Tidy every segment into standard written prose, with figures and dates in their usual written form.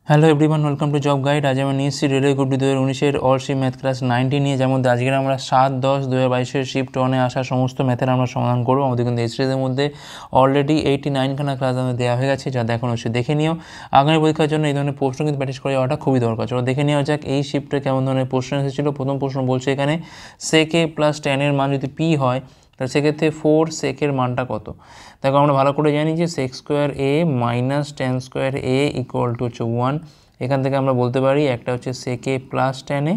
Hello everyone, welcome to job guide. আজ আমরা নিয়ে এসেছি রেলওয়ে গ্রুপ ডি 2019-এর অল শিফট ম্যাথ ক্লাস 90 নিয়ে, যেমন আজকের আমরা 7-10-2022 শিফট 1-এ আসা সমস্ত ম্যাথের আমরা সমাধান করবো। আমাদের কিন্তু এই সিরিজের মধ্যে অলরেডি 89খানা ক্লাস আমাদের দেওয়া হয়ে গেছে, যা দেখানো হচ্ছে দেখে নিও। আগামী পরীক্ষার জন্য এই ধরনের প্রশ্ন কিন্তু প্র্যাকটিস করে যাওয়াটা খুবই দরকার। চলো দেখে নেওয়া যাক এই শিফটে কেমন ধরনের প্রশ্ন এসেছিলো। প্রথম প্রশ্ন বলছে এখানে সেকে প্লাস 10-এর মান যদি পি হয় তাহলে সেক্ষেত্রে 4 সেকের মানটা কত। দেখো আমরা ভালো করে জানি যে sec square A minus 10 square A equal to হচ্ছে 1। এখান থেকে আমরা বলতে পারি একটা হচ্ছে সেকে প্লাস 10-এ,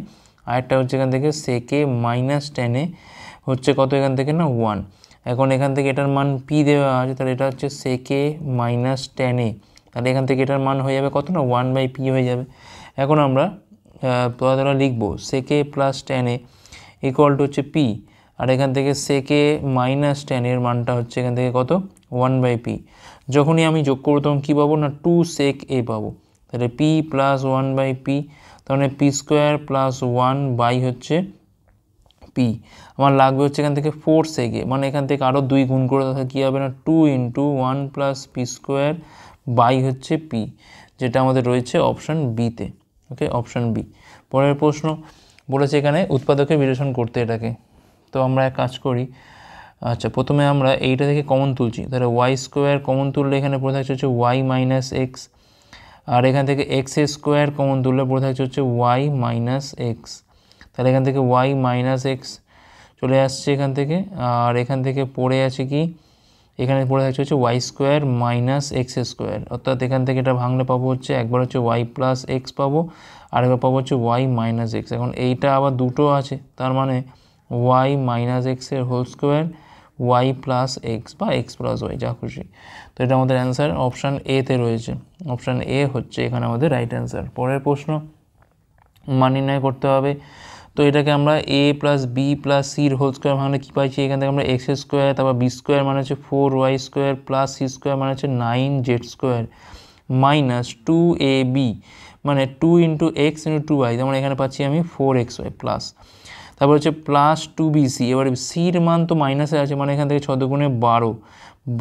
আরেকটা হচ্ছে এখান থেকে সেকে মাইনাস 10-এ হচ্ছে কত এখান থেকে না 1। এখন এখান থেকে এটার মান পি দেওয়া আছে, তাহলে এটা হচ্ছে সেকে মাইনাস 10-এ, তাহলে এখান থেকে এটার মান হয়ে যাবে কত না 1/p হয়ে যাবে। এখন আমরা ধরা লিখবো সেকে প্লাস 10-এ ইকুয়াল টু হচ্ছে পি, আর এখান থেকে সেকে মাইনাস 10-এর মানটা হচ্ছে এখান থেকে কত 1/p। যখনই আমি যোগ করবো তখন কী পাবো না 2 সেক এ পাবো, তাহলে পি প্লাস 1/p, তাহলে পি স্কোয়ার প্লাস 1 হচ্ছে পি। আমার লাগবে হচ্ছে এখান থেকে 4 সেকে, মানে এখান থেকে আরও 2 গুণ করে তাহলে কী হবে না 2 × 1 + পি স্কোয়ার হচ্ছে পি, যেটা আমাদের রয়েছে অপশান বিতে। ওকে, অপশান বি। পরের প্রশ্ন বলেছে এখানে উৎপাদকের বিশ্লেষণ করতে এটাকে। তো আমরা এক কাজ করি, আচ্ছা প্রথমে আমরা এইটা থেকে কমন তুলছি, তাহলে ওয়াই স্কোয়ার কমন তুললে এখানে পড়ে থাকছে হচ্ছে ওয়াই মাইনাস এক্স, আর এখান থেকে এক্স স্কোয়ার কমন তুললে পড়ে থাকছে হচ্ছে ওয়াই মাইনাস এক্স, তাহলে এখান থেকে ওয়াই মাইনাস এক্স চলে আসছে এখান থেকে, আর এখান থেকে পড়ে আছে কি এখানে পড়ে থাকছে হচ্ছে Y square minus X square, অর্থাৎ এখান থেকে এটা ভাঙলে পাবো হচ্ছে একবার হচ্ছে ওয়াই প্লাস এক্স পাবো, আর একবার পাবো হচ্ছে ওয়াই মাইনাস এক্স। এখন এইটা আবার দুটো আছে, তার মানে ওয়াই মাইনাস এক্সের whole square Y plus X বা এক্স প্লাস ওয়াই, যা খুশি। তো এটা আমাদের অ্যান্সার অপশান এতে রয়েছে। অপশান এ হচ্ছে এখানে আমাদের রাইট অ্যান্সার। পরের প্রশ্ন মান নির্ণয় করতে হবে। তো এটাকে আমরা এ প্লাস বি প্লাস সির হোল স্কোয়ার ভাঙলে কী পাইছি, এখান থেকে আমরা এক্স স্কোয়ার, তারপর বি স্কোয়ার মানে হচ্ছে 4y square plus C square মানে হচ্ছে 9z স্কোয়ার মাইনাস 2ab মানে 2 × x × 2y, যেমন এখানে পাচ্ছি আমি 4xy প্লাস, তারপর হচ্ছে প্লাস 2bc। এবারে সির মান তো মাইনাসে আছে, মানে এখান থেকে 6 দুগুণে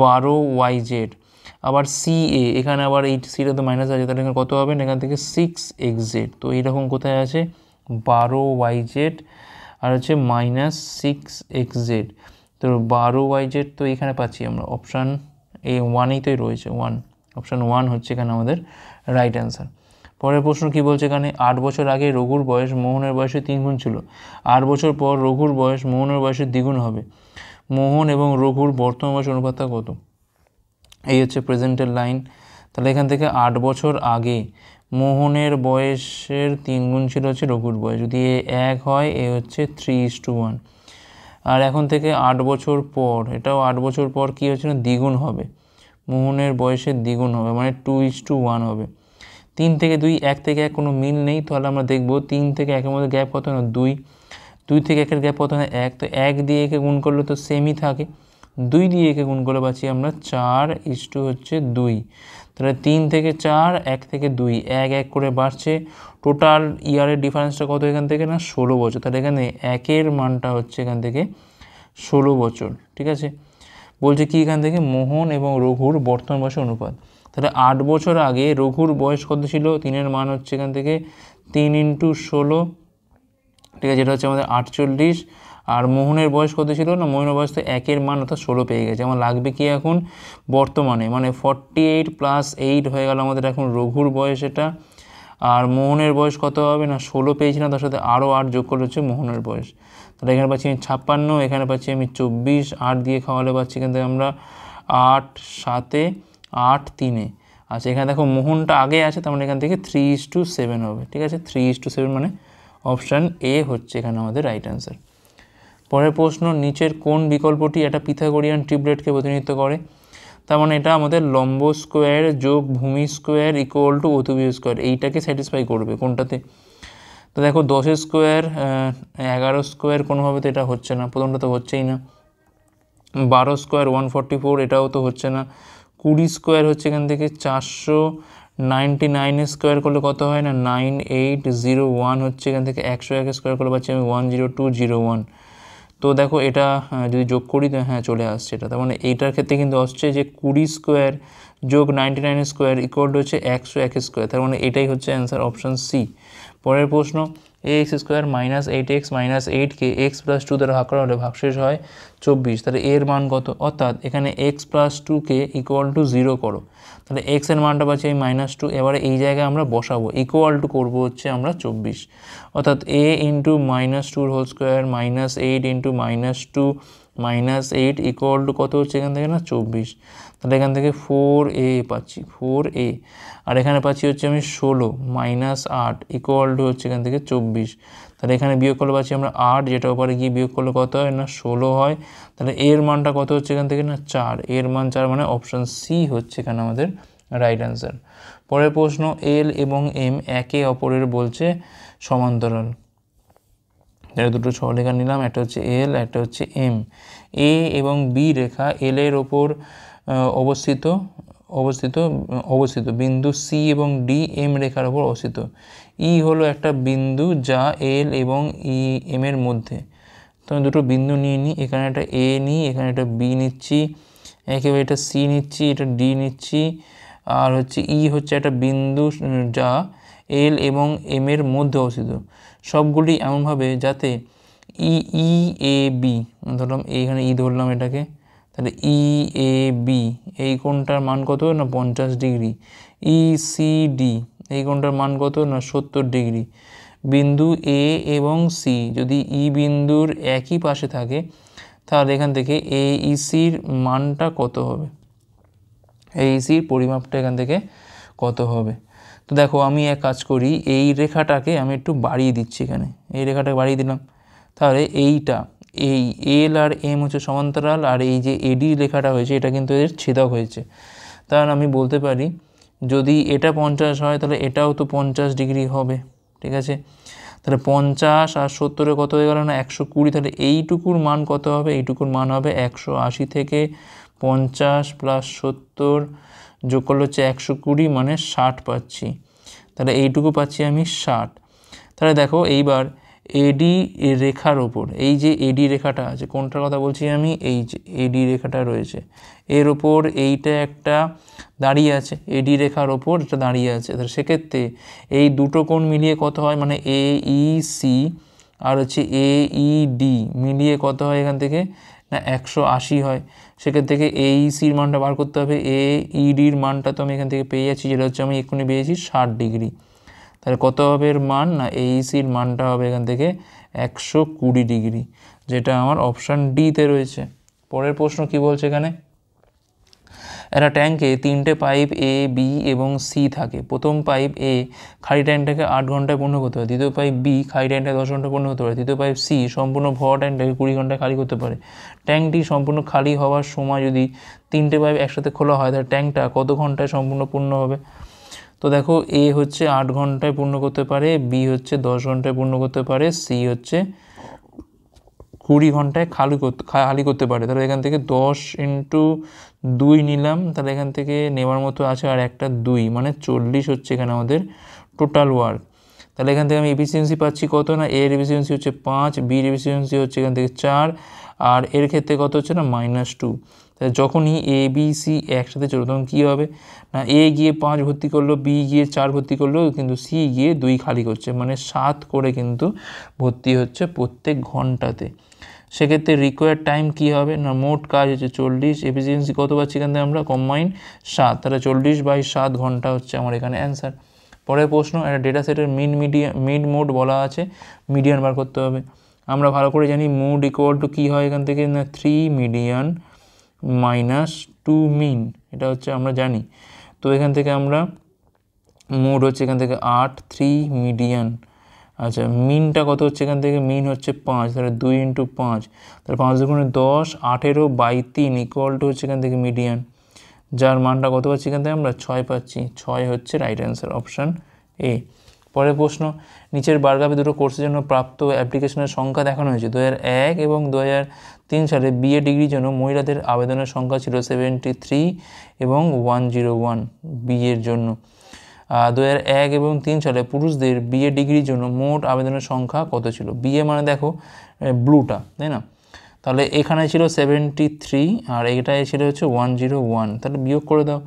12yz, আবার সি এ এখানে আবার এই সিটা তো মাইনাস আছে, তাহলে এখানে কত হবে না এখান থেকে 6xz। তো এইরকম কোথায় আছে 12yz আর হচ্ছে মাইনাস 6xz, তো 12yz তো এখানে পাচ্ছি আমরা অপশান এ 1-এই তোই রয়েছে 1, অপশান 1 হচ্ছে এখানে আমাদের রাইট অ্যান্সার। পরের প্রশ্ন কি বলছে এখানে 8 বছর আগে রঘুর বয়স মোহনের বয়সে 3 গুণ ছিল, 8 বছর পর রঘুর বয়স মোহনের বয়সের দ্বিগুণ হবে, মোহন এবং রঘুর বর্তমান বয়স অনুপাতটা কত। এই হচ্ছে প্রেজেন্টের লাইন, তাহলে এখান থেকে 8 বছর আগে মোহনের বয়সের 3 গুণ ছিল হচ্ছে রঘুর বয়স, যদি এ 1 হয় এ হচ্ছে 3:1, আর এখন থেকে 8 বছর পর এটাও 8 বছর পর কী হচ্ছে না দ্বিগুণ হবে, মোহনের বয়সের দ্বিগুণ হবে মানে 2:1 হবে। 3 থেকে 2, 1 থেকে 1 কোনো মিল নেই, তাহলে আমরা দেখব 3 থেকে 1-এর মধ্যে গ্যাপ কত না 2, 2 থেকে 1-এর গ্যাপ কত না 1, তো 1 দিয়ে একে গুণ করলে তো সেমই থাকে, 2 দিয়ে একে গুণ করে পাচ্ছি আমরা 4:2, তাহলে 3 থেকে 4, 1 থেকে 2, 1 1 করে বাড়ছে, টোটাল ইয়ারের ডিফারেন্সটা কত এখান থেকে না 16 বছর, তাহলে এখানে 1-এর মানটা হচ্ছে এখান থেকে 16 বছর। ঠিক আছে, বলছে কি এখান থেকে মোহন এবং রঘুর বর্তমান বয়সের অনুপাত, তাহলে 8 বছর আগে রঘুর বয়স কত ছিল, 3-এর মান হচ্ছে এখান থেকে 3 × 16, ঠিক আছে, যেটা হচ্ছে আমাদের 48, আর মোহনের বয়স কত ছিল না মোহনের বয়স তো 1-এর মান অর্থাৎ 16 পেয়ে গেছে। আমার লাগবে কি এখন বর্তমানে, মানে 48 + 8 হয়ে গেল আমাদের এখন রঘুর বয়স এটা, আর মোহনের বয়স কত হবে না 16 পেয়েছিলাম, তার সাথে আরও 8 যোগ করে হচ্ছে মোহনের বয়স, তাহলে এখানে পাচ্ছি আমি 56, এখানে পাচ্ছি আমি 24, 8 দিয়ে খাওয়ালে পাচ্ছি এখান থেকে আমরা 8 7 8 3, আচ্ছা এখানে দেখো মোহনটা আগে আছে, তার মানে এখান থেকে 3:7 হবে। ঠিক আছে, 3:7 মানে অপশান এ হচ্ছে এখানে আমাদের রাইট অ্যান্সার। পরের প্রশ্ন নিচের কোন বিকল্পটি একটা পিথাগোরিয়ান ট্রিপলেটকে প্রতিনিধিত্ব করে, তার মানে এটা আমাদের লম্ব স্কোয়ার যোগ ভূমি স্কোয়ার ইকুয়াল টু অতিভুজ স্কোয়ার, এইটাকে স্যাটিসফাই করবে কোনটাতে। তো দেখো 10 স্কোয়ার 11 স্কোয়ার কোনোভাবে তো এটা হচ্ছে না, প্রথমটা তো হচ্ছেই না, 12 স্কোয়ার 144 এটাও তো হচ্ছে না, 20 স্কোয়ার হচ্ছে এখান থেকে 499 স্কোয়ার করলে কত হয় না 9801 হচ্ছে এখান থেকে 101 স্কোয়ার করলে পাচ্ছি আমি 10201। তো দেখো এটা যদি যোগ করি তো হ্যাঁ চলে আসছে এটা, তার মানে এইটার ক্ষেত্রে কিন্তু আসছে যে 20 স্কোয়ার যোগ 99 স্কোয়ার ইকুয়াল টু হচ্ছে 101 স্কোয়ার, তার মানে এটাই হচ্ছে অ্যান্সার অপশান সি। পরের প্রশ্ন, ax square minus 8x minus 8কে এক্স প্লাস 2 দ্বারা ভাগ করা হলে ভাগশেষ হয় 24, তাহলে এর মান কত? অর্থাৎ এখানে এক্স প্লাস 2কে ইকুয়াল টু 0 করো, তাহলে এক্স এর মানটা পাচ্ছি এই -2, এবারে এই জায়গায় আমরা বসাবো, ইকুয়াল টু করবো হচ্ছে আমরা 24, অর্থাৎ a into -2 whole square minus 8 into -2 minus 8 equal to কত হচ্ছে এখান থেকে না 24, তাহলে এখান থেকে 4a পাচ্ছি 4a, আর এখানে পাচ্ছি হচ্ছে আমি 16 মাইনাস 8 ইকুয়াল টু হচ্ছে এখান থেকে 24, তাহলে এখানে বিয়োগ করলে পাচ্ছি আমরা 8, যেটা ওপরে গিয়ে বিয়োগ করলে কত হয় না 16 হয়, তাহলে এর মানটা কত হচ্ছে এখান থেকে না 4, এর মান 4, মানে অপশান সি হচ্ছে এখানে আমাদের রাইট অ্যান্সার। পরের প্রশ্ন, এল এবং এম একে অপরের বলছে সমান্তরাল, এটা দুটো সরলরেখা নিলাম, একটা হচ্ছে এল একটা হচ্ছে এম। এ এবং বি রেখা এল এর ওপর অবস্থিত বিন্দু সি এবং ডি এম রেখার ওপর অবস্থিত। ই হলো একটা বিন্দু যা এল এবং ই এম এর মধ্যে, তো আমি দুটো বিন্দু নিয়ে নিই, এখানে একটা এ নিই, এখানে একটা বি নিচ্ছি, একেবারে এটা সি নিচ্ছি, এটা ডি নিচ্ছি, আর হচ্ছে ই হচ্ছে একটা বিন্দু যা এল এবং এম এর মধ্যে অবস্থিত। সবগুলি এমনভাবে যাতে ই এ বি ধরলাম, এইখানে ই ধরলাম এটাকে, তাহলে ই এ বি এই কোণটার মান কত না 50 ডিগ্রি, ই সি ডি এই কোণটার মান কত না 70 ডিগ্রি। বিন্দু এ এবং সি যদি ই বিন্দুর একই পাশে থাকে, তাহলে এখান থেকে এ ই সির মানটা কত হবে, এ ই সির পরিমাপটা এখান থেকে কত হবে। তো দেখো আমি এক কাজ করি, এই রেখাটাকে আমি একটু বাড়িয়ে দিচ্ছি, এখানে এই রেখাটাকে বাড়িয়ে দিলাম, তাহলে এইটা এই এল আর এম হচ্ছে সমান্তরাল, আর এই যে এডি লেখাটা হয়েছে এটা কিন্তু এর ছেদক হয়েছে, তাহলে আমি বলতে পারি যদি এটা 50 হয় তাহলে এটাও তো 50 ডিগ্রি হবে, ঠিক আছে, তাহলে 50 আর 70 কত হয়ে গেল না 120, তাহলে এইটুকুর মান কত হবে, এইটুকুর মান হবে 180 থেকে 50 প্লাস 70 যোগ করলে হচ্ছে 120, মানে 60 পাচ্ছি, তাহলে এইটুকু পাচ্ছি আমি 60। তাহলে দেখো এইবার এডি রেখার ওপর এই যে এডি রেখাটা আছে, কোনটার কথা বলছি আমি, এই যে এডি রেখাটা রয়েছে এর ওপর এইটা একটা দাঁড়িয়ে আছে, এডি রেখার ওপর এটা দাঁড়িয়ে আছে, তাহলে সেক্ষেত্রে এই দুটো কোণ মিলিয়ে কত হয়, মানে এ ই সি আর হচ্ছে এ ই ডি মিলিয়ে কত হয় এখান থেকে না 180 হয়, সেক্ষেত্রে থেকে এ ই সির মানটা বার করতে হবে, এ ই ডির মানটা তো আমি এখান থেকে পেয়ে যাচ্ছি, যেটা হচ্ছে আমি এক্ষুনি পেয়েছি 60 ডিগ্রি, তাহলে কত হবে এর মান না এইসির মানটা হবে এখান থেকে 120 ডিগ্রি, যেটা আমার অপশান ডিতে রয়েছে। পরের প্রশ্ন কি বলছে এখানে, একটা ট্যাঙ্কে 3টে পাইপ এ বি এবং সি থাকে, প্রথম পাইপ এ খালি ট্যাঙ্কটাকে 8 ঘন্টায় পূর্ণ করতে পারে, দ্বিতীয় পাইপ বি খালি ট্যাঙ্কটাকে 10 ঘন্টা পূর্ণ করতে পারে, তৃতীয় পাইপ সি সম্পূর্ণ ভরা ট্যাঙ্কটাকে 20 ঘন্টায় খালি করতে পারে। ট্যাঙ্কটি সম্পূর্ণ খালি হওয়ার সময় যদি 3টে পাইপ একসাথে খোলা হয়, তাহলে ট্যাঙ্কটা কত ঘন্টায় সম্পূর্ণ পূর্ণ হবে। তো দেখো এ হচ্ছে 8 ঘন্টায় পূর্ণ করতে পারে, বি হচ্ছে 10 ঘন্টায় পূর্ণ করতে পারে, সি হচ্ছে 20 ঘন্টায় খালি করতে পারে, তাহলে এখান থেকে 10 ইন্টু 2 নিলাম, তাহলে এখান থেকে নেওয়ার মতো আছে আর একটা 2, মানে 40 হচ্ছে এখানে আমাদের টোটাল ওয়ার্ক। তাহলে এখান থেকে আমি এফিসিয়েন্সি পাচ্ছি কত না, এর এফিসিয়েন্সি হচ্ছে 5, বির এফিসিয়েন্সি হচ্ছে এখান থেকে 4, আর এর ক্ষেত্রে কত হচ্ছে না -2। তাহলে যখনই এ বি সি একসাথে চলবে তখন কী হবে না, এ গিয়ে 5 ভর্তি করলো, বি গিয়ে 4 ভর্তি করলো, কিন্তু সি গিয়ে 2 খালি করছে, মানে 7 করে কিন্তু ভর্তি হচ্ছে প্রত্যেক ঘন্টাতে। সেক্ষেত্রে রিকোয়ার্ড টাইম কী হবে না, মোট কাজ হচ্ছে 40, এফিসিয়েন্সি কত পাচ্ছি এখান থেকে আমরা কম্বাইন্ড 7, তাহলে 40/7 ঘন্টা হচ্ছে আমার এখানে অ্যান্সার। পরের প্রশ্ন, একটা ডেটা সেটের মিড মোড বলা আছে, মিডিয়ান বার করতে হবে। আমরা ভালো করে জানি মোড ইকুয়াল টু কী হয় এখান থেকে না 3 মিডিয়ান মাইনাস 2 মিন, এটা হচ্ছে আমরা জানি। তো এখান থেকে আমরা মোড হচ্ছে এখান থেকে 8, 3 মিডিয়ান, আচ্ছা মিনটা কত হচ্ছে এখান থেকে, মিন হচ্ছে 5, তাহলে 2 ইন্টু 5, তাহলে 5 দুগুণে 10, 18/3 ইকুয়াল টু হচ্ছে এখান থেকে মিডিয়ান, যার মানটা কত পাচ্ছি এখান থেকে আমরা 6 পাচ্ছি, 6 হচ্ছে রাইট অ্যান্সার অপশান এ। পরের প্রশ্ন, নিচের বারগ্রাফে দুটো কোর্সের জন্য প্রাপ্ত অ্যাপ্লিকেশনের সংখ্যা দেখানো হয়েছে। 2001 এবং 2003 সালে বিএ ডিগ্রির জন্য মহিলাদের আবেদনের সংখ্যা ছিল 73 এবং 101 বিএর জন্য। 2001 এবং 3 সালে পুরুষদের বিএ ডিগ্রির জন্য মোট আবেদনের সংখ্যা কত ছিল। বিএ মানে দেখো ব্লুটা, তাই না, তাহলে এখানে ছিল 73 আর এটাই ছিল হচ্ছে 101, তাহলে বিয়োগ করে দাও,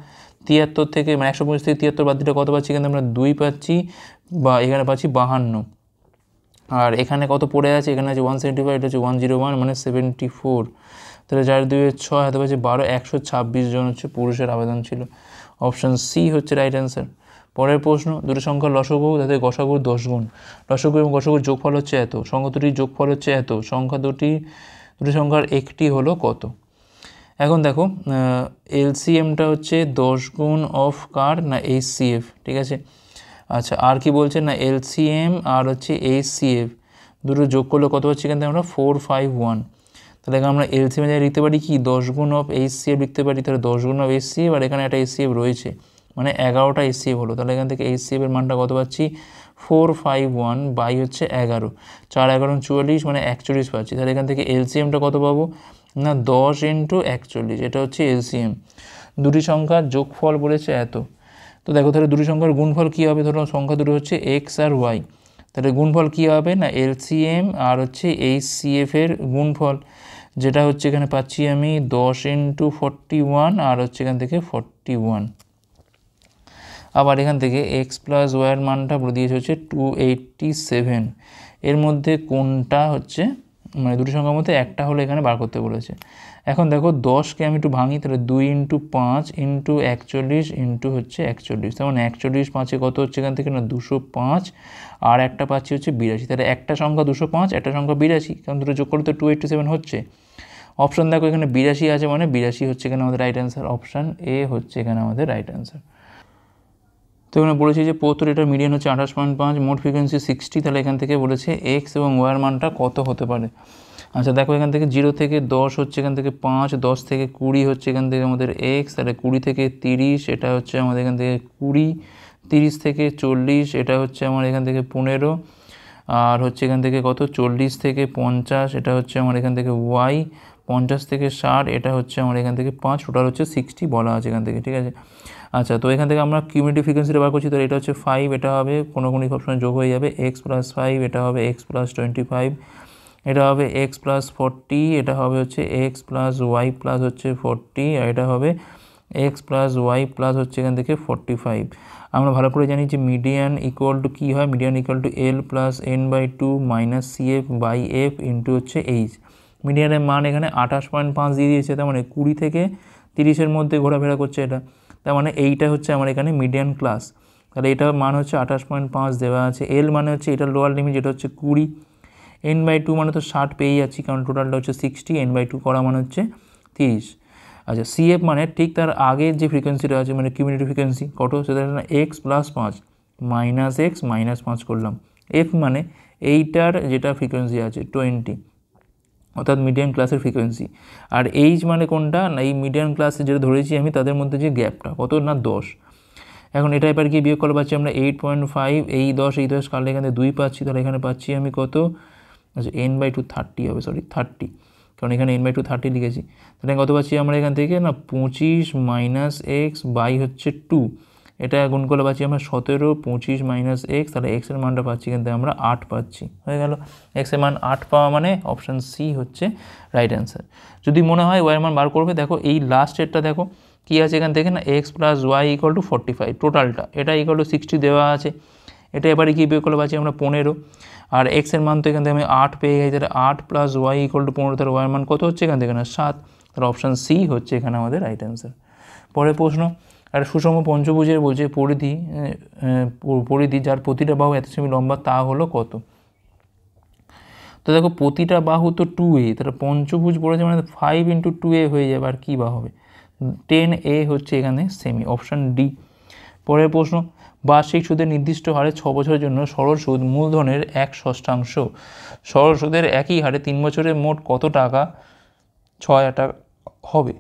73 থেকে মানে 125 থেকে 73 বাদ দিলে কত পাচ্ছি? এখানে আমরা 2 পাচ্ছি, বা এখানে পাচ্ছি 52। আর এখানে কত পড়ে আছে? এখানে আছে 175, এটা হচ্ছে 101, মানে 74। তাহলে 4 2 6 হাতে পাচ্ছি 12, 126 জন হচ্ছে পুরুষের আবেদন ছিল। অপশান সি হচ্ছে রাইট অ্যান্সার। পরের প্রশ্ন, দুটি সংখ্যার লসাগু তাদের গসাগুর 10 গুণ। লসাগু এবং গসাগুর যোগফল হচ্ছে এত, সংখ্যা দুটির যোগফল হচ্ছে এত, সংখ্যা দুটি সংখ্যার একটি হলো কত? এখন দেখো এলসিএমটা হচ্ছে 10 গুণ অফ কার না এইচসিএফ, ঠিক আছে। আচ্ছা, আর কি বলছে না এলসিএম আর হচ্ছে এইচসিএফ দুটো যোগ করলে কত হচ্ছে? এখান থেকে আমরা 451। তাহলে এখানে আমরা এলসিএম জায়গায় লিখতে পারি কি 10 গুণ অফ এইচসিএফ লিখতে পারি। তাহলে 10 গুণ অফ এইচসিএফ, আর এখানে একটা এইচসিএফ রয়েছে, মানে 11টা এইচসিএফ হলো। তাহলে এখান থেকে এইচসিএফ এর মানটা কত পাচ্ছি? 451 বাই হচ্ছে 11, 4 11 44, মানে 41 পাচ্ছি। তাহলে এখান থেকে এলসিএমটা কত পাবো না 10 ইন্টু 41, এটা হচ্ছে এলসিএম। দুটি সংখ্যার যোগফল বলেছে এত। তো দেখো তাহলে দুটি সংখ্যার গুণফল কী হবে? ধরো সংখ্যা দুটো হচ্ছে এক্স আর ওয়াই, তাহলে গুণফল কী হবে না এলসিএম আর হচ্ছে এইচসিএফ এর গুণফল, যেটা হচ্ছে এখানে পাচ্ছি আমি 10 ইন্টু 41, আর হচ্ছে এখান থেকে 41। আবার এখান থেকে এক্স প্লাস ওয়াইয়ের মানটা বলে দিয়েছে হচ্ছে 287। এর মধ্যে কোনটা হচ্ছে মানে দুটি সংখ্যার মধ্যে একটা হলো এখানে বার করতে বলেছে। এখন দেখো 10কে আমি একটু ভাঙি, তাহলে 2 ইন্টু 5 ইন্টু 41 ইন্টু হচ্ছে 41, তেমন 41 5-এ কত হচ্ছে এখান থেকে না 205, আর একটা পাচ্ছি হচ্ছে 82। তাহলে একটা সংখ্যা 205, একটা সংখ্যা 82, কারণ দুটো যোগ করলে তো 287 হচ্ছে। অপশান দেখো এখানে 82 আছে, মানে 82 হচ্ছে এখানে আমাদের রাইট অ্যান্সার। অপশান এ হচ্ছে এখানে আমাদের রাইট অ্যান্সার। তো এখানে বলেছি যে 75, এটা মিডিয়ান হচ্ছে 28.5, মোট ফ্রিকোয়েন্সি 60। তাহলে এখান থেকে বলেছে এক্স এবং ওয়ার মানটা কত হতে পারে। আচ্ছা দেখো এখান থেকে 0 থেকে 10 হচ্ছে এখান থেকে 5, 10 থেকে 20 হচ্ছে এখান থেকে আমাদের এক্স, তাহলে 20 থেকে 30 এটা হচ্ছে আমাদের এখান থেকে 20, 30 থেকে 40 এটা হচ্ছে আমার এখান থেকে 15, আর হচ্ছে এখান থেকে কত 40 থেকে 50 এটা হচ্ছে আমার এখান থেকে ওয়াই, 50 থেকে 60 এটা হচ্ছে আমার এখান থেকে 5, টোটাল হচ্ছে 60 বলা আছে এখান থেকে, ঠিক আছে। আচ্ছা, তো এখান থেকে আমরা কিউমিউলেটিভ ফ্রিকোয়েন্সিটা বার করছি, তাহলে এটা হচ্ছে 5, এটা হবে কোনো সবসময় যোগ হয়ে যাবে এক্স প্লাস 5, এটা হবে এক্স প্লাস 25, এটা হবে এক্স প্লাস 40, এটা হবে হচ্ছে এক্স প্লাস ওয়াই প্লাস হচ্ছে 40, আর এটা হবে এক্স প্লাস ওয়াই প্লাস হচ্ছে এখান থেকে 45। আমরা ভালো করে জানি যে মিডিয়ান ইকুয়াল টু কী হয়, median equal to L plus n/2 minus CF by F into হচ্ছে এইচ। মিডিয়ানের মান এখানে 28.5 দিয়ে দিয়েছে, তার মানে 20 থেকে 30-এর মধ্যে ঘোরাফেরা করছে এটা, তার মানে এইটা হচ্ছে আমার এখানে মিডিয়ান ক্লাস। তাহলে এটার মান হচ্ছে 28.5 দেওয়া আছে। এল মানে হচ্ছে এটা লোয়ার লিমিট, যেটা হচ্ছে 20, n/2 মানে তো 60 পেয়ে যাচ্ছি, কারণ টোটালটা হচ্ছে 60, n/2 করা মানে হচ্ছে 30। আচ্ছা, সিএফ মানে ঠিক তার আগের যে ফ্রিকোয়েন্সিটা আছে মানে কিউমিউলেটিভ ফ্রিকোয়েন্সি কত, সেটা না X plus 5 minus x minus 5 করলাম। এফ মানে এইটার যেটা ফ্রিকোয়েন্সি আছে 20, অর্থাৎ মিডিয়াম ক্লাসের ফ্রিকোয়েন্সি। আর এইচ মানে কোনটা না এই মিডিয়াম ক্লাসে যেটা ধরেছি আমি তাদের মধ্যে যে গ্যাপটা কত না 10। এখন এটা এবার গিয়ে বিয়োগ করে পাচ্ছি আমরা 8.5, এই 10 কাটলে এখানে 2 পাচ্ছি, তাহলে এখানে পাচ্ছি আমি কত, আচ্ছা n/2 30 হবে, সরি 30, কারণ এখানে n/2 30 লিখেছি। তাহলে কত পাচ্ছি আমরা এখান থেকে না 25 মাইনাস এক্স বাই হচ্ছে 2, এটা গুণ করলে পাচ্ছি আমরা 17, 25 মাইনাস এক্স, তাহলে এক্সের মানটা পাচ্ছি কিন্তু আমরা 8 পাচ্ছি, হয়ে গেল। এক্সের মান 8 পাওয়া মানে অপশান সি হচ্ছে রাইট অ্যান্সার। যদি মনে হয় ওয়াইয়ের মান বার করবে, দেখো এই লাস্টেরটা দেখো কী আছে এখান থেকে না X plus Y equal to 45, টোটালটা এটা ইকুয়াল টু 60 দেওয়া আছে। এটা এবারে কি বিয়োগ করলে পাচ্ছি আমরা 15, আর এক্সের মান তো এখান থেকে আমি 8 পেয়ে গেছি, তাহলে 8 প্লাস ওয়াই ইকুয়াল টু 15, তাহলে ওয়াইয়ের মান কত হচ্ছে এখান থেকে না 7, তাহলে অপশান সি হচ্ছে এখানে আমাদের রাইট অ্যান্সার। পরের প্রশ্ন, আর সুষম পঞ্চভুজের বলছে পরিধি যার প্রতিটা বাহু এত সেমি লম্বা তা হলো কত। তো দেখো প্রতিটা বাহু তো 2a, তাহলে পঞ্চভুজ পড়েছে মানে 5 ইন্টু 2a হয়ে যাবে, আর কী বা হবে 10a হচ্ছে এখানে সেমি, অপশান ডি। পরের প্রশ্ন, বার্ষিক সুদের নির্দিষ্ট হারে 6 বছরের জন্য সরল সুদ মূলধনের 1/6, সরল সুদের একই হারে 3 বছরে মোট কত টাকা 6,000 টাকা হবে।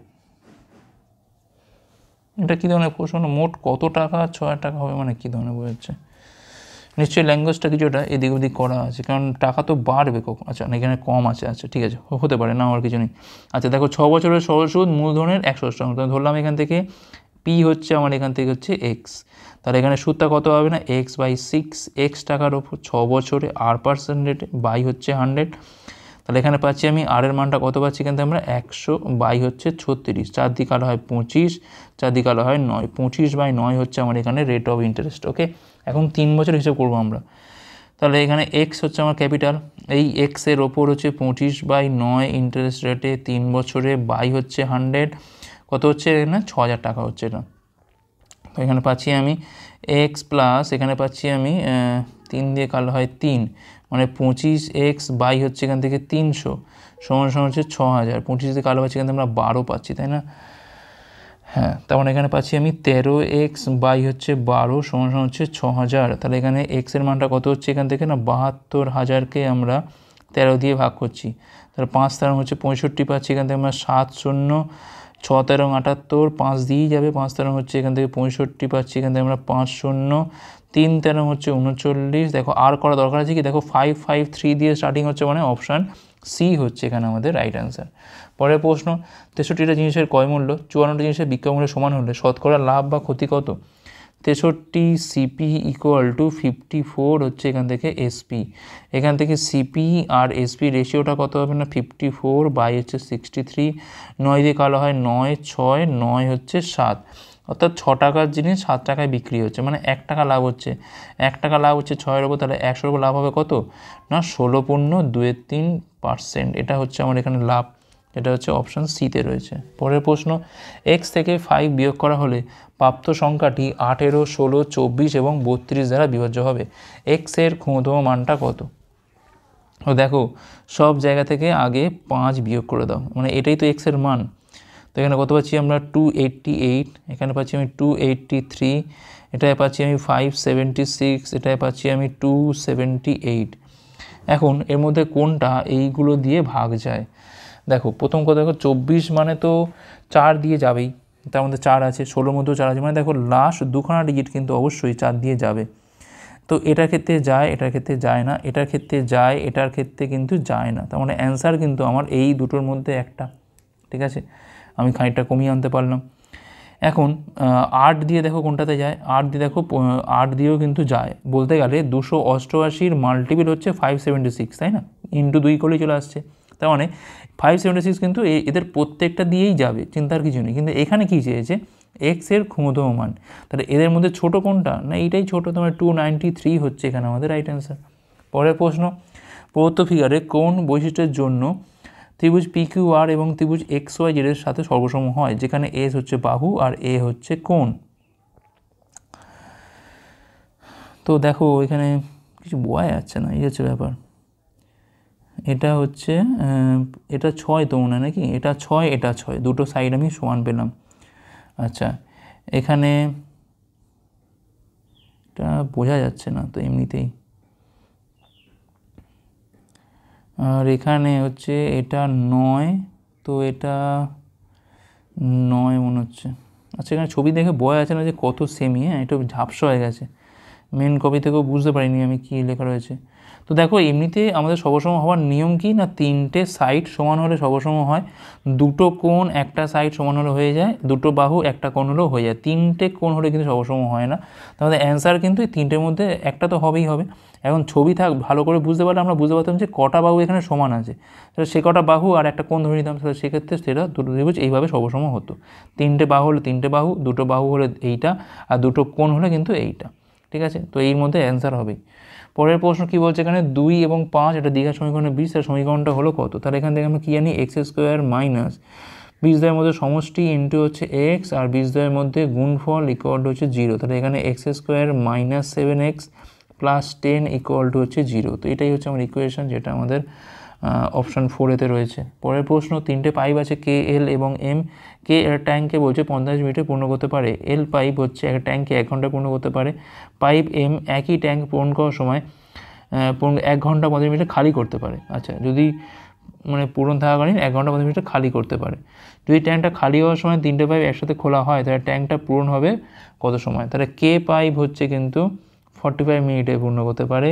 এটা কী ধরনের প্রশ্ন, মোট কত টাকা 6,000 টাকা হবে মানে কী ধরনের বোঝাচ্ছে, নিশ্চয়ই ল্যাঙ্গুয়েজটা কিছুটা এদিক ওদিক করা আছে, কারণ টাকা তো বাড়বে কখন, আচ্ছা না এখানে কম আছে, আচ্ছা ঠিক আছে হতে পারে না আর কিছু নেই। আচ্ছা দেখো 6 বছরের সরল সুদ মূলধনের 1/6, ধরলাম এখান থেকে পি হচ্ছে আমার এখান থেকে হচ্ছে এক্স, তাহলে এখানে সুদটা কত হবে না x/6, এক্স টাকার ওপর 6 বছরে আর পার্সেন্ট রেটে বাই হচ্ছে 100, তাহলে এখানে পাচ্ছি আমি আর এর মানটা কত পাচ্ছি, এখান থেকে আমরা 100 বাই হচ্ছে 36, 4 দিয়ে কালো হয় 25, 4 দিয়ে কালো হয় 9, 25/9 হচ্ছে আমার এখানে রেট অফ ইন্টারেস্ট। ওকে, এখন 3 বছর হিসেব করবো আমরা। তাহলে এখানে এক্স হচ্ছে আমার ক্যাপিটাল, এই এক্সের ওপর হচ্ছে 25/9 ইন্টারেস্ট রেটে 3 বছরে বাই হচ্ছে 100, কত হচ্ছে এখানে 6000 টাকা হচ্ছে এটা। তো এখানে পাচ্ছি আমি এক্স প্লাস এখানে পাচ্ছি আমি 3 দিয়ে কালো হয় 3, মানে 25x বাই হচ্ছে এখান থেকে 300 সমান সমান হচ্ছে 6000, 25 দিয়ে কালো পাচ্ছি এখান থেকে আমরা 12 পাচ্ছি, তাই না? হ্যাঁ, তার মানে এখানে পাচ্ছি আমি 13x বাই হচ্ছে 12 সমান সমান হচ্ছে 6000। তাহলে এখানে এক্সের মানটা কত হচ্ছে এখান থেকে না 72,000কে আমরা 13 দিয়ে ভাগ করছি, তাহলে 5 13 হচ্ছে 65 পাচ্ছি, এখান থেকে আমরা 7 শূন্য 6 13 78, 5 দিয়েই যাবে, 5 13 হচ্ছে এখান থেকে 65 পাচ্ছি, এখান থেকে আমরা 5 শূন্য 3 13 হচ্ছে 39। দেখো আর করা দরকার আছে কি, দেখো 5 5 3 দিয়ে স্টার্টিং হচ্ছে, মানে অপশান সি হচ্ছে এখানে আমাদের রাইট অ্যান্সার। পরের প্রশ্ন, 63টা জিনিসের ক্রয় মূল্য 54টা জিনিসের বিক্রয় মূল্য সমান হলে শতকরা লাভ বা ক্ষতি কত? 63 সিপি ইকুয়াল টু 54 হচ্ছে এখান থেকে এসপি, এখান থেকে সিপি আর এসপি রেশিওটা কত হবে না 54 বাই হচ্ছে 63, 9 দিয়ে কালো হয় 9 6, 9 হচ্ছে 7, অর্থাৎ 6 টাকার জিনিস 7 টাকায় বিক্রি হচ্ছে, মানে 1 টাকা লাভ হচ্ছে, 1 টাকা লাভ হচ্ছে 6-এর ওপর, তাহলে 100-এর ওপর লাভ হবে কত না 16.23%। এটা হচ্ছে আমার এখানে লাভ, এটা হচ্ছে অপশান সিতে রয়েছে। পরের প্রশ্ন, এক্স থেকে 5 বিয়োগ করা হলে প্রাপ্ত সংখ্যাটি 18 16 24 এবং 32 দ্বারা বিভাজ্য হবে, এক্সের ক্ষুদ্রতম মানটা কত? তো দেখো সব জায়গা থেকে আগে 5 বিয়োগ করে দাও, মানে এটাই তো এক্সের মান। তো এখানে কত পাচ্ছি আমরা 288, এখানে পাচ্ছি আমি 283, এটায় পাচ্ছি আমি 576, এটায় পাচ্ছি আমি 278। এখন এর মধ্যে কোনটা এইগুলো দিয়ে ভাগ যায়? দেখো প্রথম কথা, দেখো 24 মানে তো 4 দিয়ে যাবেই, তার মধ্যে 4 আছে, 16 মধ্যেও 4 আছে, মানে দেখো লাস্ট দুখানা ডিজিট কিন্তু অবশ্যই 4 দিয়ে যাবে। তো এটার ক্ষেত্রে যায়, এটার ক্ষেত্রে যায় না, এটার ক্ষেত্রে যায়, এটার ক্ষেত্রে কিন্তু যায় না, তার মানে অ্যান্সার কিন্তু আমার এই দুটোর মধ্যে একটা। ঠিক আছে, আমি খানিকটা কমিয়ে আনতে পারলাম। এখন 8 দিয়ে দেখো কোনটাতে যায়, 8 দিয়ে দেখো 8 দিয়েও কিন্তু যায়, বলতে গেলে 288 মাল্টিপল হচ্ছে 576, তাই না? ইন্টু 2 করলেই চলে আসছে, তার মানে 576 কিন্তু এদের প্রত্যেকটা দিয়েই যাবে, চিন্তার কিছু নেই। কিন্তু এখানে কী চেয়েছে, এক্সের ক্ষুদ্রতম মান, তাহলে এদের মধ্যে ছোট কোনটা না এইটাই ছোট, তোমার 293 হচ্ছে এখানে আমাদের রাইট অ্যান্সার। পরের প্রশ্ন, প্রদত্ত ফিগারে কোন বৈশিষ্ট্যের জন্য ত্রিভুজ PQR এবং ত্রিভুজ XYZ এর সাথে সর্বসম হয়, যেখানে এস হচ্ছে বাহু আর এ হচ্ছে কোণ? তো দেখো এখানে কিছু বোঝা যাচ্ছে না, এই হচ্ছে ব্যাপার। এটা হচ্ছে এটা 6 তো মনে হয় নাকি, এটা 6 এটা 6, দুটো সাইড আমি সমান পেলাম। আচ্ছা, এখানে এটা বোঝা যাচ্ছে না তো এমনিতেই, আর এখানে হচ্ছে এটা 9, তো এটা 9 মনে হচ্ছে। আচ্ছা, এখানে ছবি দেখে বোঝা যাচ্ছে না যে কত সেমি, হ্যাঁ এটা ঝাপসা হয়ে গেছে, মেন কপি থেকেও বুঝতে পারিনি আমি কী লেখা রয়েছে। তো দেখো এমনিতে আমাদের সবসম হওয়ার নিয়ম কি না, 3টে সাইড সমান হলে সবসম হয়, দুটো কোণ একটা সাইড সমান হলে হয়ে যায়, দুটো বাহু একটা কোণ হলেও হয়ে যায়, 3টে কোণ হলে কিন্তু সবসম হয় না। তাহলে অ্যান্সার কিন্তু এই 3টের মধ্যে একটা তো হবেই হবে। এখন ছবি ভালো করে বুঝতে পারলে আমরা বুঝতে পারতাম যে কটা বাহু এখানে সমান আছে, তাহলে সে কটা বাহু আর একটা কোণ ধরে নিতাম, তাহলে সেক্ষেত্রে সেটা দুটো ত্রিভুজ এইভাবে সবসম হতো। 3টে বাহু হলে 3টে বাহু, দুটো বাহু হলে এইটা, আর দুটো কোণ হলে কিন্তু এইটা। ঠিক আছে, তো এর মধ্যে অ্যান্সার হবেই। পরের প্রশ্ন কী বলছে, এখানে 2 এবং 5 এটা দীঘার সমীকরণে 20, তার সমীকরণটা হলো কত? তাহলে এখান থেকে আমরা কী জানি, x² মাইনাস 20 মধ্যে সমষ্টি ইন্টু হচ্ছে x, আর 20 মধ্যে গুণফল ইকুয়াল টু হচ্ছে 0, তাহলে এখানে x² minus 7x plus 10 equal to হচ্ছে 0। তো এটাই হচ্ছে আমার ইকুয়েশন, যেটা আমাদের অপশান 4-এতে রয়েছে। পরের প্রশ্ন, 3টে পাইপ আছে কে, এল এবং এম। কে এর ট্যাঙ্কে বলছে 50 মিনিটে পূর্ণ করতে পারে, এল পাইপ হচ্ছে এক ট্যাঙ্কে 1 ঘন্টায় পূর্ণ করতে পারে, পাইপ এম একই ট্যাঙ্ক পূরণ করার সময় 1 ঘন্টা 50 মিনিটে খালি করতে পারে। আচ্ছা, যদি মানে পূরণ থাকাকালীন 1 ঘন্টা 50 মিনিটে খালি করতে পারে, যদি ট্যাঙ্কটা খালি হওয়ার সময় 3টে পাইপ একসাথে খোলা হয়, তাহলে ট্যাঙ্কটা পূরণ হবে কত সময়? তাহলে কে পাইপ হচ্ছে কিন্তু 45 মিনিটে পূর্ণ করতে পারে,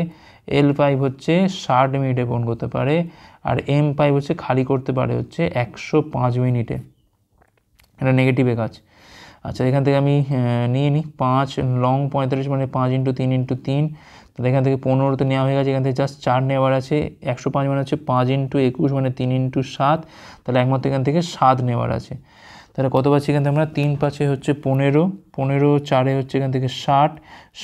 এল পাইপ হচ্ছে 60 মিনিটে পূর্ণ করতে পারে, আর এম পাইপ হচ্ছে খালি করতে পারে হচ্ছে 105 মিনিটে। এটা নেগেটিভে কাজ। আচ্ছা, এখান থেকে আমি নিয়ে নিই 5 লং 45 মানে 5 × 3 × 3, তাহলে এখান থেকে 15 তো নেওয়া হয়ে গেছে, এখান থেকে জাস্ট 4 নেওয়ার আছে। 105 মানে হচ্ছে 5 × 21 মানে 3 × 7, তাহলে একমাত্র এখান থেকে 7 নেওয়ার আছে। তাহলে কত পাচ্ছি এখান থেকে আমরা? 3 5 হচ্ছে 15, 15 4 হচ্ছে এখান থেকে 60,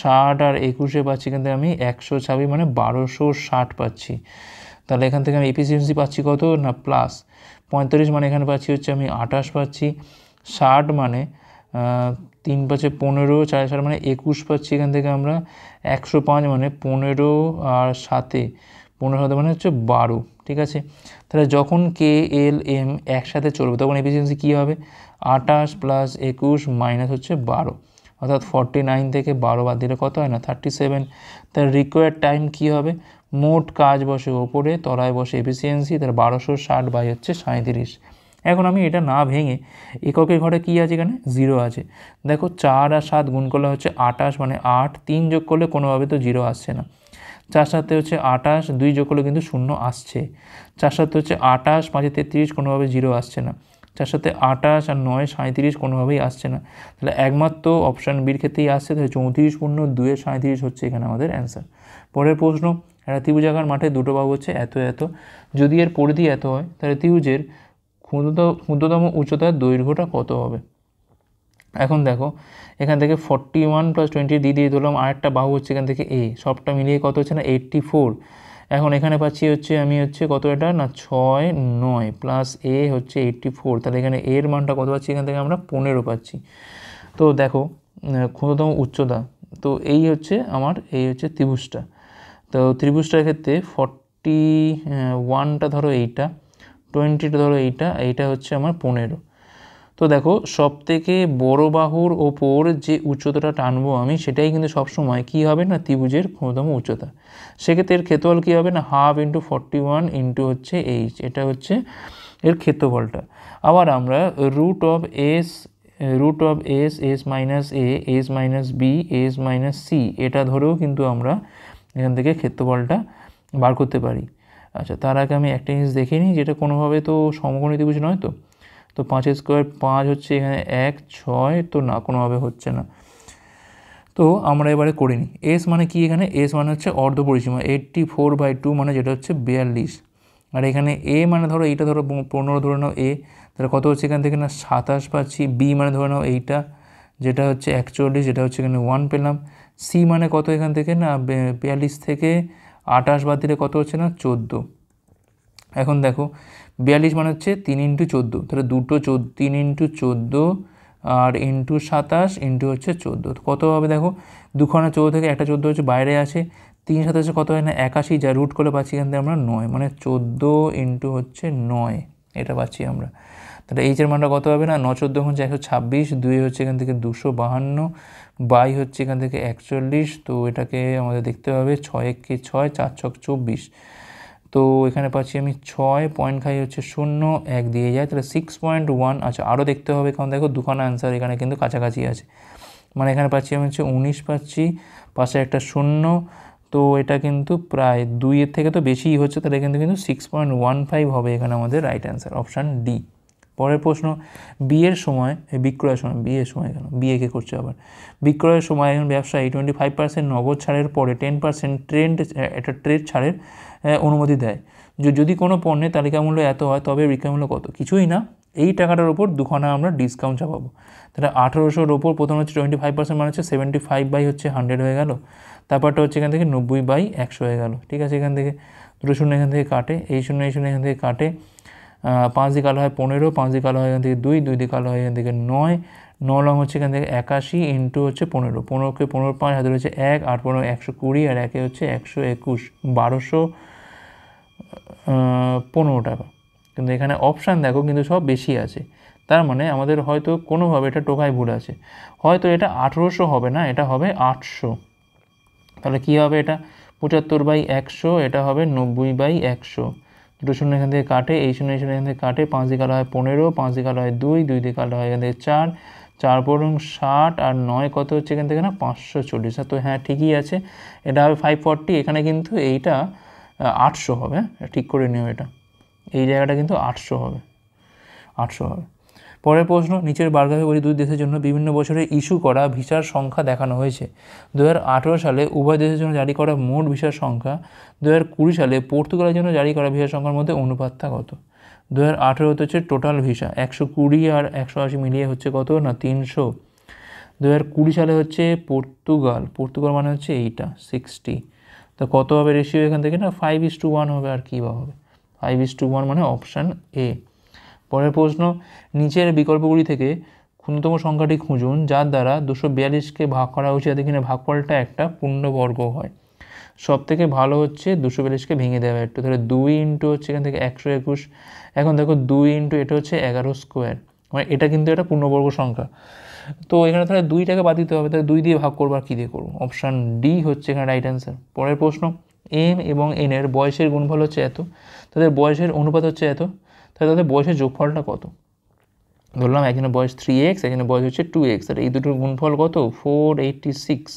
60 আর 21 পাচ্ছি এখান থেকে আমি 126 মানে 1260 পাচ্ছি। তাহলে এখান থেকে আমি এফিসিয়েন্সি পাচ্ছি কত না প্লাস 45 মানে এখানে পাচ্ছি হচ্ছে আমি 28 পাচ্ছি। 60 মানে 3 5 15, 4 60 মানে 21 পাচ্ছি এখান থেকে আমরা। 105 মানে 15 আর 7 15 মানে হচ্ছে 12, ঠিক আছে। তাহলে যখন কে এল এম একসাথে চলবে তখন এফিসিয়েন্সি কী হবে? 28 + 21 মাইনাস হচ্ছে 12, অর্থাৎ 49 থেকে 12 বাদ দিলে কত হয় না 37। তার রিকোয়ার্ড টাইম কী হবে? মোট কাজ বসে ওপরে, তলায় বসে এফিসিয়েন্সি, তার 1260 বাই হচ্ছে 37। এখন আমি এটা না ভেঙে এককের ঘরে কী আছে এখানে? 0 আছে। দেখো 4 আর 7 গুণ করলে হচ্ছে 28 মানে 8, 3 যোগ করলে কোনোভাবে তো 0 আসছে না। 4 7 হচ্ছে 28, 2 যোগ করলে কিন্তু 0 আসছে। 4 7 হচ্ছে 28, 5 33 কোনোভাবে 0 আসছে না। 4 7 28 আর 9 37 কোনোভাবেই আসছে না। তাহলে একমাত্র অপশান বির ক্ষেত্রেই আসছে, তাহলে 34 পূর্ণ 2 37 হচ্ছে এখানে আমাদের অ্যান্সার। পরের প্রশ্ন, একটা ত্রিভুজাকার মাঠে দুটো বাহু হচ্ছে এত এত, যদি এর পরিধি এত হয় তাহলে ত্রিভুজের ক্ষুদ্রতম উচ্চতার দৈর্ঘ্যটা কত হবে? এখন দেখো এখান থেকে 41 + 20 দিয়ে দিলাম, আরেকটা বাহু হচ্ছে এখান থেকে এ, সবটা মিলিয়ে কত হচ্ছে না 84। এখন এখানে পাচ্ছি হচ্ছে আমি হচ্ছে কত এটা না 6 9 প্লাস এ হচ্ছে 84, তাহলে এখানে এর মানটা কত পাচ্ছি এখান থেকে আমরা 15 পাচ্ছি। তো দেখো ক্ষুদ্রতম উচ্চতা, তো এই হচ্ছে আমার এই হচ্ছে ত্রিভুজটা। তো ত্রিভুজটার ক্ষেত্রে 41টা ধরো এইটা, 20টা ধরো এইটা হচ্ছে আমার 15। তো দেখো সব থেকে বড়ো বাহুর ওপর যে উচ্চতাটা টানবো আমি সেটাই কিন্তু সবসময় কী হবে না ত্রিভুজের ক্ষুদ্রতম উচ্চতা। সেক্ষেত্রে এর ক্ষেত্রফল কী হবে না 1/2 × 41 × হচ্ছে এইচ, এটা হচ্ছে এর ক্ষেত্রফলটা। আবার আমরা root of S S minus A S minus B S minus C এটা ধরেও কিন্তু আমরা এখান থেকে ক্ষেত্রফলটা বার করতে পারি। আচ্ছা, তার আগে আমি একটা জিনিস দেখে নিই, যেটা কোনোভাবে তো সমকোণী ত্রিভুজ নয়। তো 5² 5 হচ্ছে এখানে 1 6, তো না কোনোভাবে হচ্ছে না। তো আমরা এবারে করে নিই। এস মানে কি? এখানে এস মানে হচ্ছে অর্ধপরিসীমা 84/2 মানে যেটা হচ্ছে 42। আর এখানে এ মানে ধরো এইটা ধরো 15 ধরে নাও এ, তাহলে কত হচ্ছে এখান থেকে না 27 পাচ্ছি। বি মানে ধরে নাও এইটা যেটা হচ্ছে 41, যেটা হচ্ছে এখানে 1 পেলাম। সি মানে কত এখান থেকে না 42 থেকে 28 বাদ দিলে কত হচ্ছে না 14। এখন দেখো 42 মানে হচ্ছে 3 × 14, তাহলে দুটো 3 × 14 আর ইন্টু 27 ইন্টু হচ্ছে 14, কত হবে দেখো 2খানা 14 থেকে একটা 14 হচ্ছে বাইরে আসে, 3 7 হচ্ছে কত হয় না 81, যা রুট করে পাচ্ছি এখান থেকে আমরা 9, মানে 14 ইন্টু হচ্ছে 9 এটা পাচ্ছি আমরা। তাহলে এইচের মানটা কত হবে না 9 14 হচ্ছে 126, 2 হচ্ছে এখান থেকে 252, বাই হচ্ছে এখান থেকে 41। তো এটাকে আমাদের দেখতে হবে 6 × 6 4 6 24। তো এখানে পাচ্ছি আমি 6 পয়েন্ট খাই হচ্ছে 0 1 দিয়ে যায়, তাহলে 6.1। আচ্ছা, আরও দেখতে হবে কারণ দেখো দুখানা অ্যান্সার এখানে কিন্তু কাছাকাছি আছে, মানে এখানে পাচ্ছি আমি হচ্ছে 19 পাচ্ছি, পাশে একটা 0, তো এটা কিন্তু প্রায় 2-এর থেকে তো বেশিই হচ্ছে, তাহলে এখানে কিন্তু 6.15 হবে এখানে আমাদের রাইট অ্যান্সার, অপশান ডি। পরের প্রশ্ন, বিয়ের সময় বিক্রয়ের সময় কেন বিয়েকে করছে আবার বিক্রয়ের সময় এখন ব্যবসায়ী 25% নগদ ছাড়ের পরে 10% ট্রেড ছাড়ের অনুমতি দেয়। যদি কোনো পণ্যের তালিকা মূল্য এত হয় তবে বিক্রয় মূল্য কত? কিছুই না, এই টাকাটার ওপর দুখানা আমরা ডিসকাউন্ট চাপাবো। তাহলে 1800-র ওপর প্রথম হচ্ছে 25% মানে হচ্ছে 75/100 হয়ে গেল, তারপরটা হচ্ছে এখান থেকে 90/100 হয়ে গেল। ঠিক আছে, এখান থেকে দুটো শূন্য এখান থেকে কাটে, এই শূন্য এখান থেকে কাটে, 5 দিয়ে কালো হয় 15, 5 দিয়ে কালো হয় এখান থেকে 2 দিয়ে কালো হয় এখান থেকে 9, 9 লং হচ্ছে এখান থেকে 81 ইন্টু হচ্ছে 15, 15কে 15 5 হাতে হচ্ছে 1, 8 15 120, আর 1 হচ্ছে 121, 1215 টাকা। কিন্তু এখানে অপশান দেখো কিন্তু সব বেশি আছে, তার মানে আমাদের হয়তো কোনোভাবে এটা টোকায় ভুল আছে, হয়তো এটা 1800 হবে না, এটা হবে 800। তাহলে কী হবে এটা 75/100, এটা হবে 90/100। দুটো শূন্য এখান থেকে কাটে, এই শূন্য এখান থেকে কাটে, 5 দিয়ে কালো হয় 15, 5 দিয়ে কালো হয় 2, 2 দিয়ে কালো হয় এখান থেকে 4, 4 পড়ুন 60, আর 9 কত হচ্ছে এখান থেকে না 540। তো হ্যাঁ ঠিকই আছে, এটা হবে 540। এখানে কিন্তু এইটা 800 হবে, ঠিক করে নিও, এটা এই জায়গাটা কিন্তু 800 হবে, 800 হবে। পরের প্রশ্ন, নিচের বারগ্রাফে দুই দেশের জন্য বিভিন্ন বছরে ইস্যু করা ভিসার সংখ্যা দেখানো হয়েছে। 2018 সালে উভয় দেশের জন্য জারি করা মোট ভিসার সংখ্যা 2020 সালে পর্তুগালের জন্য জারি করা ভিসার সংখ্যার মধ্যে অনুপাতটা কত? 2018 হচ্ছে টোটাল ভিসা, 120 আর 180 মিলিয়ে হচ্ছে কত না 300। 2020 সালে হচ্ছে পর্তুগাল মানে হচ্ছে এইটা 60। তো কত হবে রেশিও এখান থেকে না 5:1 হবে, আর কী বা হবে 5:1 মানে অপশান এ। পরের প্রশ্ন, নিচের বিকল্পগুলি থেকে ক্ষুদ্রতম সংখ্যাটি খুঁজুন যার দ্বারা 242কে ভাগ করা হয়েছে যাতে কিনা ভাগফলটা একটা পূর্ণবর্গ হয়। সব থেকে ভালো হচ্ছে 242কে ভেঙে দেওয়া একটু, তাহলে 2 ইন্টু হচ্ছে এখান থেকে 121। এখন দেখো 2 ইন্টু এটা হচ্ছে 11 স্কোয়ার, মানে এটা কিন্তু একটা পূর্ণবর্গ সংখ্যা। তো এখানে তাহলে 2টাকে বাদ দিতে হবে, তাহলে 2 দিয়ে ভাগ করবো আর কী দিয়ে করবো? অপশান ডি হচ্ছে এখানে রাইট অ্যান্সার। পরের প্রশ্ন, এম এবং এনের বয়সের গুণফল হচ্ছে এত, তাদের বয়সের অনুপাত হচ্ছে এত, তাহলে তাদের বয়সের যোগফলটা কত? ধরলাম একজনের বয়স 3x, একজনের বয়স হচ্ছে 2x, তাহলে এই দুটোর গুণফল কত? 486।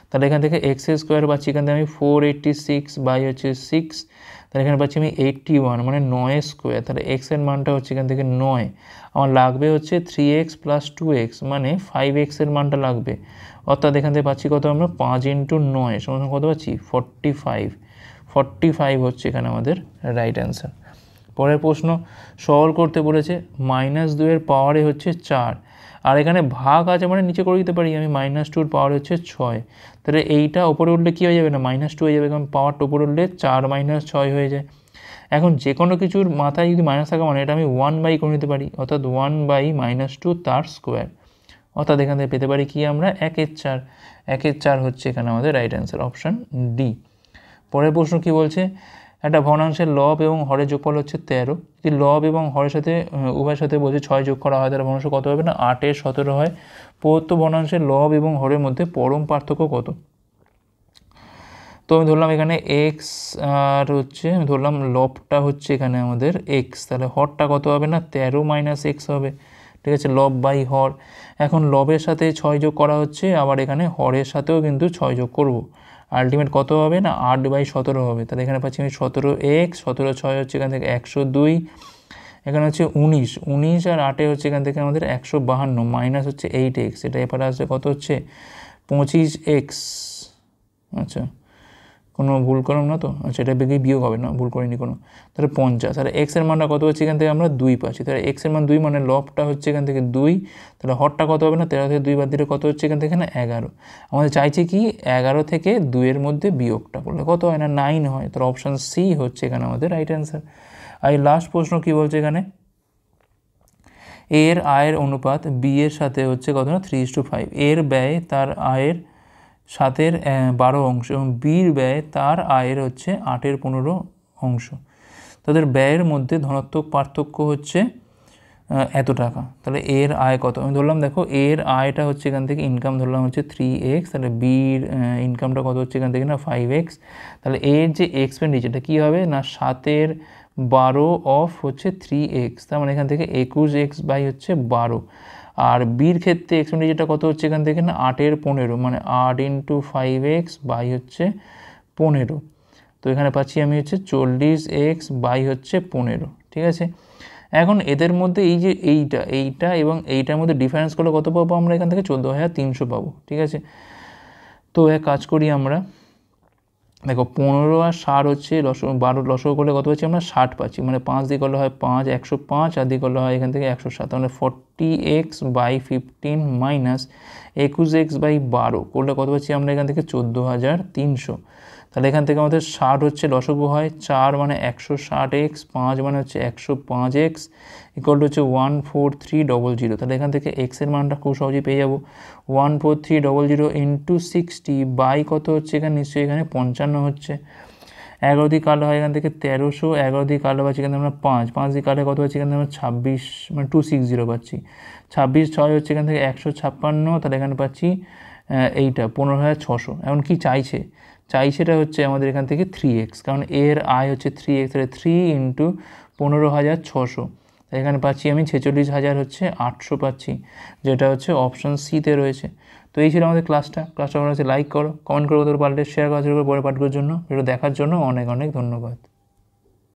তাহলে এখান থেকে এক্স স্কোয়ার পাচ্ছি, এখান থেকে আমি 486 বাই হচ্ছে 6, তাহলে এখানে পাচ্ছি আমি 81 মানে 9 স্কোয়ার। তাহলে এক্সের মানটা হচ্ছে এখান থেকে 9, আমার লাগবে হচ্ছে 3x + 2x মানে 5x এর মানটা লাগবে, অর্থাৎ এখান থেকে পাচ্ছি কত আমরা 5 × 9 সমান কত পাচ্ছি 45 হচ্ছে এখানে আমাদের রাইট অ্যান্সার। পরের প্রশ্ন, সরল করতে বলেছে, -2 এর পাওয়ারে হচ্ছে 4, আর এখানে ভাগ আছে মানে নিচে করে দিতে পারি আমি, -2 এর পাওয়ার হচ্ছে 6, তাহলে এইটা ওপরে উঠলে কী হয়ে যাবে না -2 হয়ে যাবে, কারণ পাওয়ারটা ওপরে উঠলে 4 - 6 হয়ে যায়। এখন যে কোনো কিছুর মাথায় যদি মাইনাস থাকা মানে এটা আমি 1/, করে নিতে পারি, অর্থাৎ 1/-2 তার স্কোয়ার, অর্থাৎ এখান থেকে পেতে পারি কি আমরা 1/4। 1/4 হচ্ছে এখানে আমাদের রাইট অ্যান্সার, অপশান ডি। পরের প্রশ্ন কি বলছে, একটা ভগ্নাংশের লব এবং হরের যোগফল হচ্ছে 13, যদি লব এবং হরের সাথে উভয়ের সাথে বলছে 6 যোগ করা হয় তাহলে ভগ্নাংশ কত হবে না 8 × 17 হয়। প্রদত্ত ভগ্নাংশের লব এবং হরের মধ্যে পরম পার্থক্য কত? তো আমি ধরলাম এখানে এক্স আর হচ্ছে আমি ধরলাম লবটা হচ্ছে এখানে আমাদের এক্স, তাহলে হরটা কত হবে না 13 - x হবে, ঠিক আছে, লব বাই হর। এখন লবের সাথে 6 যোগ করা হচ্ছে, আবার এখানে হরের সাথেও কিন্তু 6 যোগ করব, আলটিমেট কত হবে না 8/17 হবে। তাহলে এখানে পাচ্ছি আমি 17x, 17 6 হচ্ছে এখান থেকে 102, এখানে হচ্ছে 19 আর 8 হচ্ছে এখান থেকে আমাদের 152 মাইনাস হচ্ছে 8x, এটা এপারে আসছে কত হচ্ছে 25x। আচ্ছা, কোনো ভুল করলাম না তো? আচ্ছা, এটা বেগে বিয়োগ হবে না, ভুল করিনি কোনো। তাহলে 50, তাহলে এক্সের মানটা কত হচ্ছে এখান থেকে আমরা 2 পাচ্ছি, তাহলে এক্সের মান 2 মানে লবটা হচ্ছে এখান থেকে 2, তাহলে হরটা কত হবে না 13 থেকে 2 বাদ দিলে কত হচ্ছে এখান থেকে না 11। আমাদের চাইছে কি 11 থেকে 2 এর মধ্যে বিয়োগটা করলে কত হয় না 9 হয়, তাহলে অপশান সি হচ্ছে এখানে আমাদের রাইট অ্যান্সার। আর লাস্ট প্রশ্ন কি বলছে এখানে, এর আয়ের অনুপাত বি এর সাথে হচ্ছে কত না 3:5, এর ব্যয় তার আয়ের 7-এর 12 অংশ এবং বির ব্যয় তার আয়ের হচ্ছে 8-এর 15 অংশ, তাদের ব্যয়ের মধ্যে ধনাত্মক পার্থক্য হচ্ছে এত টাকা, তাহলে এর আয় কত? আমি ধরলাম দেখো এর আয়টা হচ্ছে এখান থেকে ইনকাম ধরলাম হচ্ছে 3x, তাহলে বির ইনকামটা কত হচ্ছে এখান থেকে না 5x, তাহলে এর যে এক্সপেন্ডিচারটা কী হবে না 7-এর 12 অফ হচ্ছে 3x, তার মানে এখান থেকে 21x বাই হচ্ছে 12, আর বির ক্ষেত্রে এক্সপেন্ডিচারটা কত হচ্ছে এখান থেকে না 8-এর 15 মানে 8 × 5x বাই হচ্ছে 15, তো এখানে পাচ্ছি আমি হচ্ছে 40x বাই হচ্ছে 15, ঠিক আছে। এখন এদের মধ্যে এই যে এইটা এবং এইটার মধ্যে ডিফারেন্স করলে কত পাবো আমরা এখান থেকে 14,300 পাবো, ঠিক আছে। তো এক কাজ করি আমরা, দেখো 15 আর 60 হচ্ছে 12 লসগু করলে কত পাচ্ছি আমরা 60 পাচ্ছি, মানে 5 দিয়ে করলে হয় 5 105, আর দিয়ে করলে হয় এখান থেকে 107, মানে 40x by 15 minus 21x by 12 করলে কত পাচ্ছি আমরা এখান থেকে 14,300। তাহলে এখান থেকে আমাদের 60 হচ্ছে লসগু হয়, 4 মানে 160x, 5 মানে হচ্ছে 105x ইকুয়াল টু হচ্ছে 14300, তাহলে এখান থেকে x এর মানটা খুব সহজেই পেয়ে যাবো 14300 ইন্টু 60 বাই কত হচ্ছে এখানে নিশ্চয়ই এখানে 55 হচ্ছে, 11 দিয়ে কালো হয় এখান থেকে 1300, 11 দিয়ে কালো পাচ্ছি এখানে আমরা 5 দিয়ে কালো কত পাচ্ছি এখানে আমরা 26 মানে 260 পাচ্ছি, 26 6 হচ্ছে এখান থেকে 156, তাহলে এখানে পাচ্ছি এইটা 15,600। এখন কি চাইছেটা হচ্ছে আমাদের এখান থেকে 3x, কারণ এর আয় হচ্ছে 3x, তাহলে 3 × 15,600, তাই এখানে পাচ্ছি আমি 46,000 হচ্ছে 800 পাচ্ছি, যেটা হচ্ছে অপশান সিতে রয়েছে। তো এই ছিল আমাদের ক্লাসটা ভালো লাগছে লাইক করো, কমেন্ট করো, তোর পারলে শেয়ার করা, পরে পাঠগুলোর জন্য ভিডিও দেখার জন্য অনেক অনেক ধন্যবাদ।